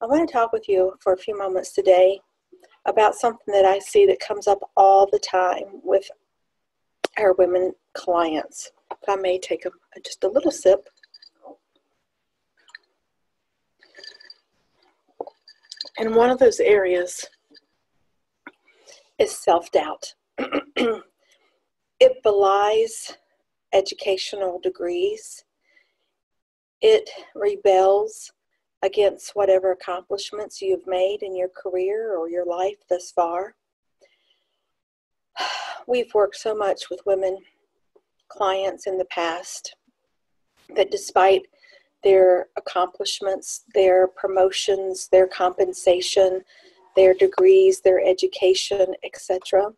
I want to talk with you for a few moments today about something that I see that comes up all the time with our women clients. If I may take just a little sip. And one of those areas is self-doubt. It belies educational degrees. It rebels against whatever accomplishments you've made in your career or your life thus far. We've worked so much with women clients in the past that despite their accomplishments, their promotions, their compensation, their degrees, their education, etc.,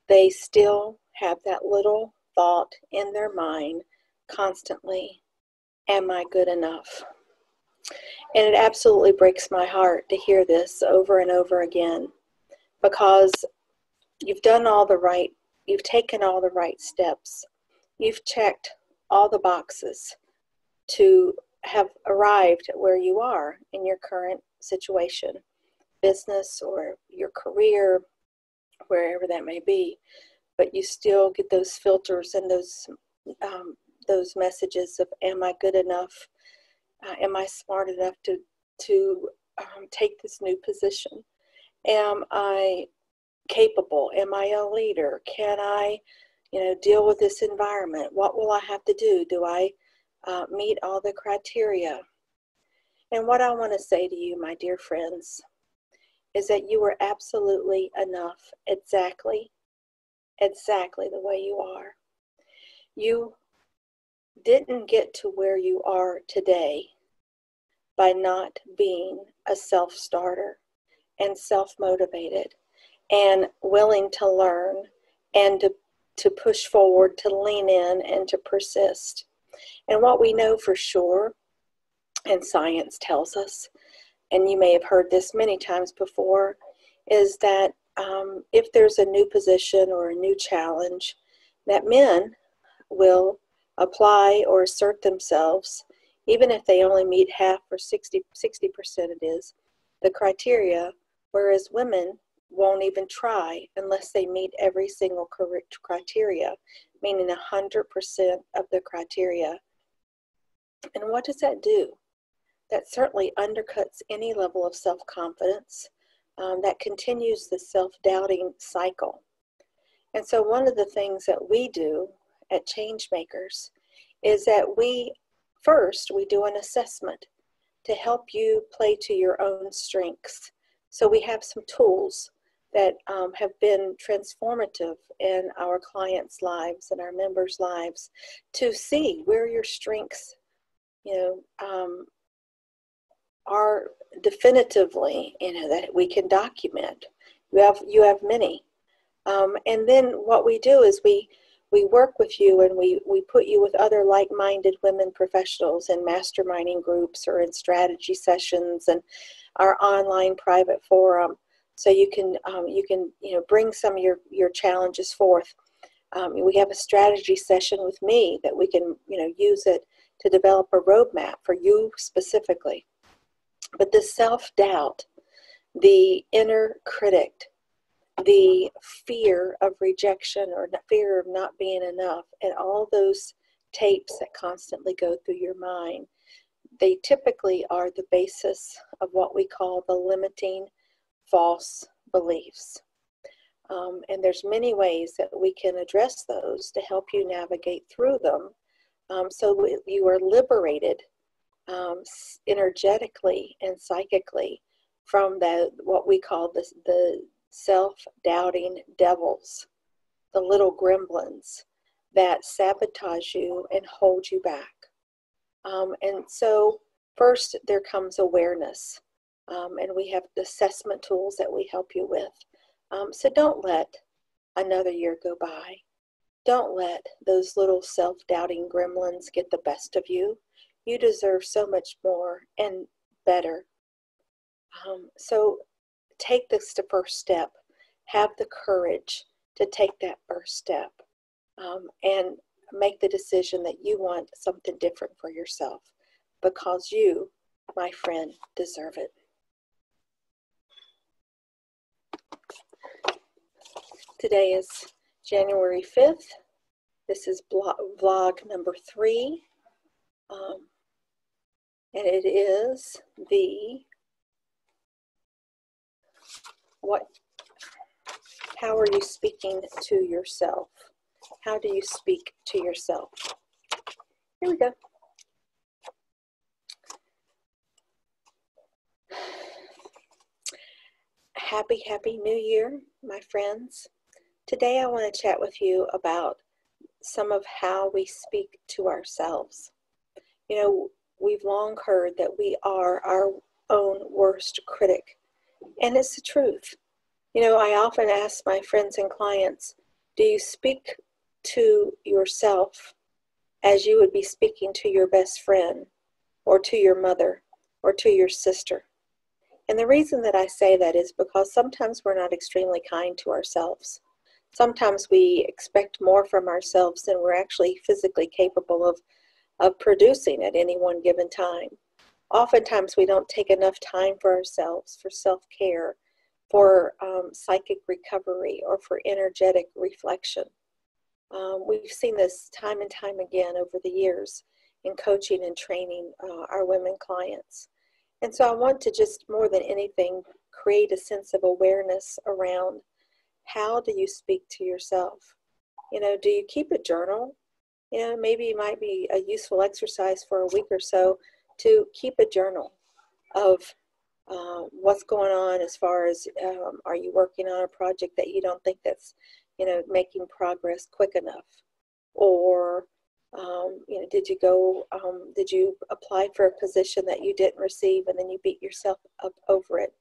they still have that little thought in their mind constantly, am I good enough? And it absolutely breaks my heart to hear this over and over again, because you've taken all the right steps. You've checked all the boxes to have arrived at where you are in your current situation, business or your career, wherever that may be. But you still get those filters and those messages of, am I good enough? Am I smart enough to take this new position? Am I capable? Am I a leader? Can I, deal with this environment? What will I have to do? Do I meet all the criteria? And what I want to say to you, my dear friends, is that you are absolutely enough, exactly the way you are. You didn't get to where you are today by not being a self-starter and self-motivated and willing to learn and to push forward, to lean in and to persist. And what we know for sure, and science tells us, and you may have heard this many times before, is that if there's a new position or a new challenge, that men will apply or assert themselves, even if they only meet half or 60% it is, the criteria, whereas women won't even try unless they meet every single correct criteria, meaning 100% of the criteria. And what does that do? That certainly undercuts any level of self-confidence. That continues the self-doubting cycle. And so one of the things that we do at CHANGEMAKERS is that we do an assessment to help you play to your own strengths. So we have some tools that have been transformative in our clients' lives and our members' lives to see where your strengths are definitively, that we can document. You have many. And then what we do is we work with you, and we put you with other like-minded women professionals in masterminding groups or in strategy sessions and our online private forum, so you can bring some of your challenges forth. We have a strategy session with me that we can use it to develop a roadmap for you specifically. But the self-doubt, the inner critic, the fear of rejection or the fear of not being enough, and all those tapes that constantly go through your mind, they typically are the basis of what we call the limiting false beliefs. And there's many ways that we can address those to help you navigate through them, so you are liberated energetically and psychically from what we call the self-doubting devils, the little gremlins that sabotage you and hold you back. And so first there comes awareness, and we have the assessment tools that we help you with. So don't let another year go by. Don't let those little self-doubting gremlins get the best of you. You deserve so much more and better. So take this the first step. Have the courage to take that first step, and make the decision that you want something different for yourself, because you, my friend, deserve it. Today is January 5th. This is vlog number 3. And it is how are you speaking to yourself? How do you speak to yourself? Here we go. Happy New Year, my friends. Today I want to chat with you about some of how we speak to ourselves. You know, we've long heard that we are our own worst critic, and it's the truth. You know, I often ask my friends and clients, do you speak to yourself as you would be speaking to your best friend, or to your mother, or to your sister? And the reason that I say that is because sometimes we're not extremely kind to ourselves. Sometimes we expect more from ourselves than we're actually physically capable of producing at any one given time. Oftentimes we don't take enough time for ourselves, for self-care, for psychic recovery, or for energetic reflection. We've seen this time and time again over the years in coaching and training our women clients. And so I want to just more than anything create a sense of awareness around how do you speak to yourself? You know, do you keep a journal? You know, maybe it might be a useful exercise for a week or so to keep a journal of what's going on as far as are you working on a project that you don't think that's, you know, making progress quick enough? Or you know, did you apply for a position that you didn't receive and then you beat yourself up over it?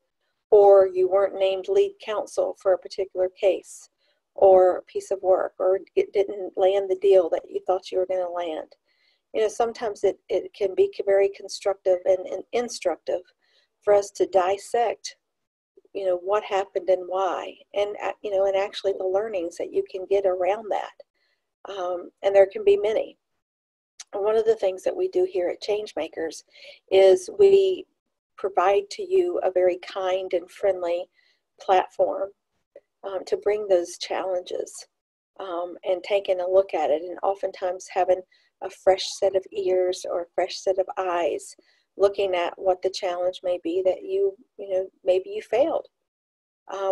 Or you weren't named lead counsel for a particular case or piece of work, or it didn't land the deal that you thought you were going to land. You know, sometimes it can be very constructive and instructive for us to dissect, you know, what happened and why, and, you know, and actually the learnings that you can get around that. And there can be many. One of the things that we do here at Changemakers is we provide to you a very kind and friendly platform to bring those challenges and taking a look at it, and oftentimes having a fresh set of ears or a fresh set of eyes looking at what the challenge may be that you know, maybe you failed.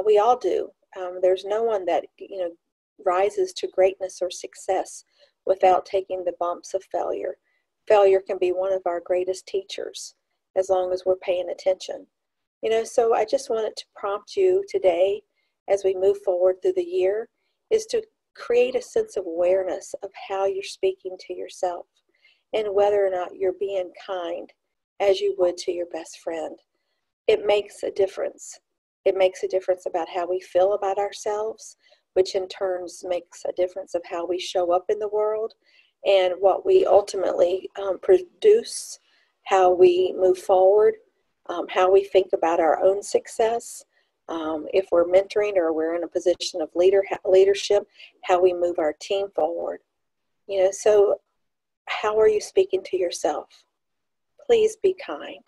We all do. There's no one that, you know, rises to greatness or success without taking the bumps of failure. Failure can be one of our greatest teachers as long as we're paying attention. You know, so I just wanted to prompt you today as we move forward through the year is to create a sense of awareness of how you're speaking to yourself and whether or not you're being kind as you would to your best friend. It makes a difference. It makes a difference about how we feel about ourselves, which in turn makes a difference of how we show up in the world and what we ultimately produce, how we move forward, how we think about our own success, if we're mentoring or we're in a position of leadership, how we move our team forward. You know, so how are you speaking to yourself? Please be kind.